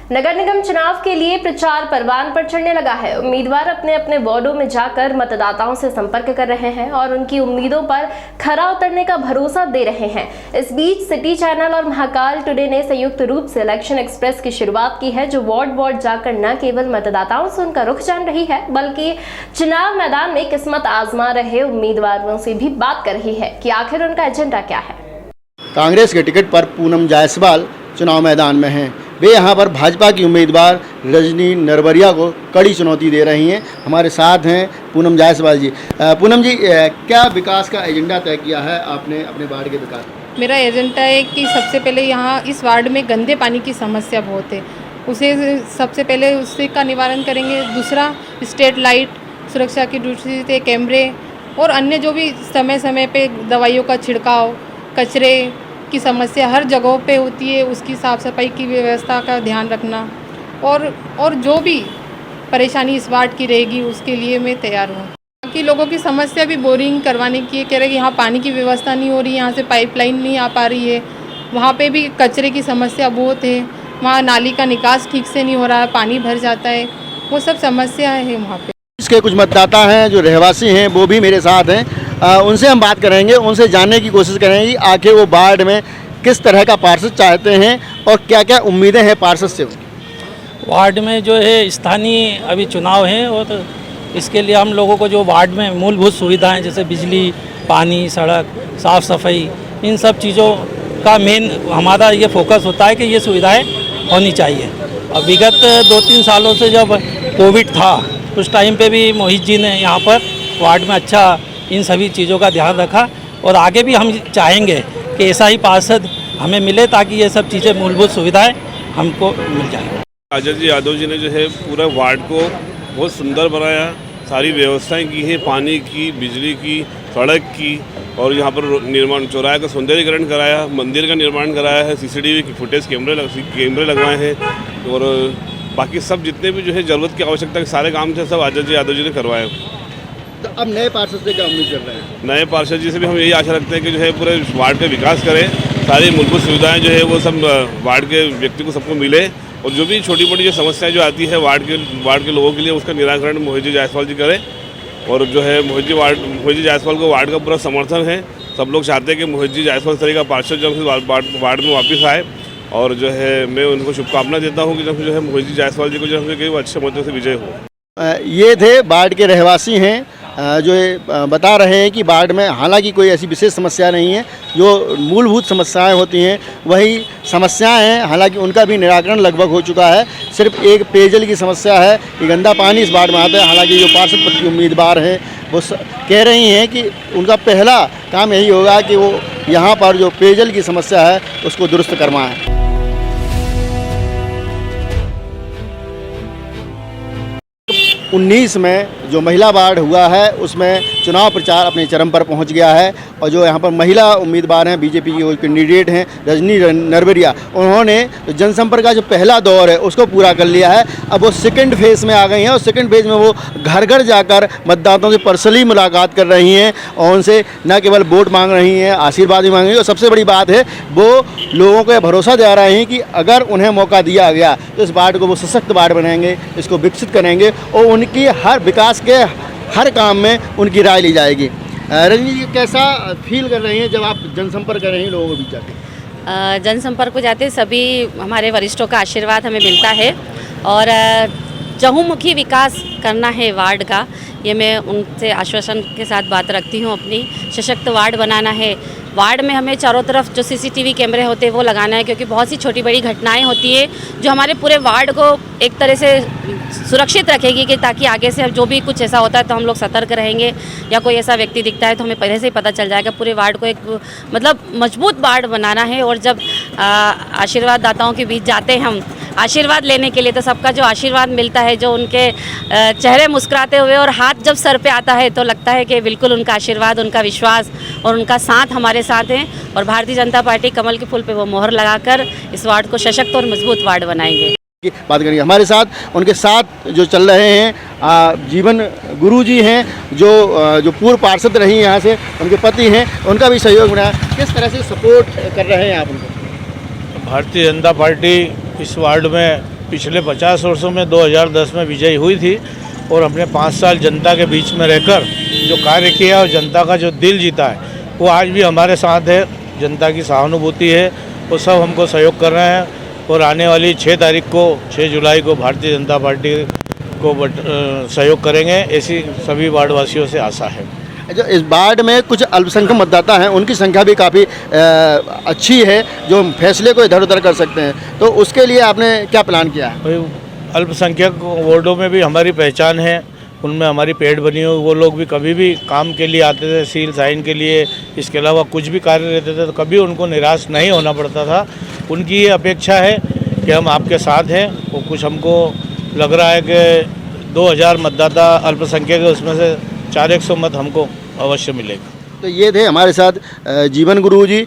नगर निगम चुनाव के लिए प्रचार परवान पर चढ़ने लगा है। उम्मीदवार अपने अपने वार्डों में जाकर मतदाताओं से संपर्क कर रहे हैं और उनकी उम्मीदों पर खरा उतरने का भरोसा दे रहे हैं। इस बीच सिटी चैनल और महाकाल टुडे ने संयुक्त रूप से इलेक्शन एक्सप्रेस की शुरुआत की है, जो वार्ड वार्ड जाकर न केवल मतदाताओं से उनका रुख जान रही है, बल्कि चुनाव मैदान में किस्मत आजमा रहे उम्मीदवारों से भी बात कर रही है कि आखिर उनका एजेंडा क्या है। कांग्रेस के टिकट पर पूनम जायसवाल चुनाव मैदान में हैं। वे यहां पर भाजपा की उम्मीदवार रजनी नरवरिया को कड़ी चुनौती दे रही हैं। हमारे साथ हैं पूनम जायसवाल जी। पूनम जी, क्या विकास का एजेंडा तय किया है आपने अपने वार्ड के विकास? मेरा एजेंडा है कि सबसे पहले यहाँ इस वार्ड में गंदे पानी की समस्या बहुत है, उसे सबसे पहले उससे का निवारण करेंगे। दूसरा, स्ट्रीट लाइट, सुरक्षा की दृष्टि से कैमरे और अन्य जो भी समय समय पे दवाइयों का छिड़काव, कचरे की समस्या हर जगहों पे होती है, उसकी साफ़ सफाई की व्यवस्था का ध्यान रखना और जो भी परेशानी इस वार्ड की रहेगी उसके लिए मैं तैयार हूँ। बाकी लोगों की समस्या भी बोरिंग करवाने की कह रहे कि यहाँ पानी की व्यवस्था नहीं हो रही, यहाँ से पाइपलाइन नहीं आ पा रही है, वहाँ पे भी कचरे की समस्या बहुत है, वहाँ नाली का निकास ठीक से नहीं हो रहा है, पानी भर जाता है, वो सब समस्या है वहाँ पे। इसके कुछ मतदाता हैं जो रहवासी हैं, वो भी मेरे साथ हैं। उनसे हम बात करेंगे, उनसे जानने की कोशिश करेंगे कि आखिर वो वार्ड में किस तरह का पार्षद चाहते हैं और क्या क्या उम्मीदें हैं पार्षद से। वार्ड में जो है स्थानीय अभी चुनाव है और तो इसके लिए हम लोगों को जो वार्ड में मूलभूत सुविधाएं जैसे बिजली, पानी, सड़क, साफ़ सफाई, इन सब चीज़ों का मेन हमारा ये फोकस होता है कि ये सुविधाएं होनी चाहिए। अब विगत 2-3 सालों से जब कोविड था उस टाइम पे भी मोहित जी ने यहाँ पर वार्ड में अच्छा इन सभी चीज़ों का ध्यान रखा और आगे भी हम चाहेंगे कि ऐसा ही पार्षद हमें मिले ताकि ये सब चीज़ें मूलभूत सुविधाएं हमको मिल जाए। अजय जी यादव जी ने जो है पूरा वार्ड को बहुत सुंदर बनाया, सारी व्यवस्थाएं की हैं, पानी की, बिजली की, सड़क की, और यहाँ पर निर्माण चौराहे का सौंदर्यीकरण कराया, मंदिर का निर्माण कराया है, CCTV की फुटेज कैमरे लगवाए हैं और बाकी सब जितने भी जो है ज़रूरत की आवश्यकता के सारे काम थे सब अजय जी यादव जी ने करवाए। तो अब नए पार्षद से क्या उम्मीद कर रहे हैं? नए पार्षद जी से भी हम यही आशा रखते हैं कि जो है पूरे वार्ड का विकास करें, सारी मूलभूत सुविधाएं जो है वो सब वार्ड के व्यक्ति को सबको मिले और जो भी छोटी मोटी जो समस्याएं जो आती है वार्ड के लोगों के लिए उसका निराकरण मोहित जी जायसवाल जी करें। और जो है मोहित जी जायसवाल को वार्ड का पूरा समर्थन है। सब लोग चाहते हैं कि मोहित जी जायसवाल इस तरह का पार्षद जब वार्ड में वापस आए और जो है मैं उनको शुभकामना देता हूँ कि जब जो है मोहित जी जायसवाल जी को जो है वो अच्छे मतों से विजय हो। ये थे वार्ड के रहवासी हैं जो बता रहे हैं कि वार्ड में हालांकि कोई ऐसी विशेष समस्या नहीं है, जो मूलभूत समस्याएं होती हैं वही समस्याएं हैं, हालांकि उनका भी निराकरण लगभग हो चुका है। सिर्फ एक पेयजल की समस्या है कि गंदा पानी इस वार्ड में आता है। हालांकि जो पार्षद पद की उम्मीदवार हैं वो कह रही हैं कि उनका पहला काम यही होगा कि वो यहाँ पर जो पेयजल की समस्या है उसको दुरुस्त करवाएँ। 19 में जो महिला वार्ड हुआ है उसमें चुनाव प्रचार अपने चरम पर पहुंच गया है और जो यहाँ पर महिला उम्मीदवार हैं, बीजेपी की कैंडिडेट हैं रजनी नरवरिया, उन्होंने जनसंपर्क का जो पहला दौर है उसको पूरा कर लिया है। अब वो सेकंड फेज़ में आ गई हैं और सेकंड फेज़ में वो घर घर जाकर मतदाताओं से पर्सनली मुलाकात कर रही हैं और उनसे न केवल वोट मांग रही हैं, आशीर्वाद भी मांग रही हैं और सबसे बड़ी बात है वो लोगों को भरोसा दे रहे हैं कि अगर उन्हें मौका दिया गया तो इस वार्ड को वो सशक्त वार्ड बनाएंगे, इसको विकसित करेंगे और उनकी हर विकास के हर काम में उनकी राय ली जाएगी। रजनी जी, कैसा फील कर रही हैं जब आप जनसंपर्क कर रही हैं लोगों के बीच जाके? जनसंपर्क को जाते सभी हमारे वरिष्ठों का आशीर्वाद हमें मिलता है और चहुमुखी विकास करना है वार्ड का, ये मैं उनसे आश्वासन के साथ बात रखती हूँ। अपनी सशक्त वार्ड बनाना है। वार्ड में हमें चारों तरफ जो CCTV कैमरे होते हैं वो लगाना है, क्योंकि बहुत सी छोटी बड़ी घटनाएं होती है जो हमारे पूरे वार्ड को एक तरह से सुरक्षित रखेगी कि ताकि आगे से जो भी कुछ ऐसा होता है तो हम लोग सतर्क रहेंगे, या कोई ऐसा व्यक्ति दिखता है तो हमें पहले से ही पता चल जाएगा। पूरे वार्ड को एक मतलब मजबूत वार्ड बनाना है और जब आशीर्वाद दाताओं के बीच जाते हैं हम आशीर्वाद लेने के लिए तो सबका जो आशीर्वाद मिलता है, जो उनके चेहरे मुस्कुराते हुए और हाथ जब सर पे आता है तो लगता है कि बिल्कुल उनका आशीर्वाद, उनका विश्वास और उनका साथ हमारे साथ हैं और भारतीय जनता पार्टी कमल के फूल पे वो मोहर लगाकर इस वार्ड को सशक्त और मजबूत वार्ड बनाएंगे। बात करेंगे हमारे साथ उनके साथ जो चल रहे हैं जीवन गुरु जी हैं जो पूर्व पार्षद रही यहाँ से, उनके पति हैं, उनका भी सहयोग मिला। किस तरह से सपोर्ट कर रहे हैं आप उनको? भारतीय जनता पार्टी इस वार्ड में पिछले 50 वर्षों में 2010 में विजयी हुई थी और हमने 5 साल जनता के बीच में रहकर जो कार्य किया और जनता का जो दिल जीता है वो आज भी हमारे साथ है। जनता की सहानुभूति है, वो सब हमको सहयोग कर रहे हैं और आने वाली 6 तारीख को 6 जुलाई को भारतीय जनता पार्टी को सहयोग करेंगे, ऐसी सभी वार्डवासियों से आशा है। जो इस वार्ड में कुछ अल्पसंख्यक मतदाता हैं, उनकी संख्या भी काफ़ी अच्छी है, जो फैसले को इधर उधर कर सकते हैं, तो उसके लिए आपने क्या प्लान किया है? भाई अल्पसंख्यक वार्डों में भी हमारी पहचान है, उनमें हमारी पेड़ बनी हुई, वो लोग भी कभी भी काम के लिए आते थे, सील साइन के लिए, इसके अलावा कुछ भी कार्य रहते थे तो कभी उनको निराश नहीं होना पड़ता था। उनकी ये अपेक्षा है कि हम आपके साथ हैं। वो कुछ हमको लग रहा है कि 2000 मतदाता अल्पसंख्यक है, उसमें से 400 मत हमको अवश्य मिलेगा। तो ये थे हमारे साथ जीवन गुरु जी।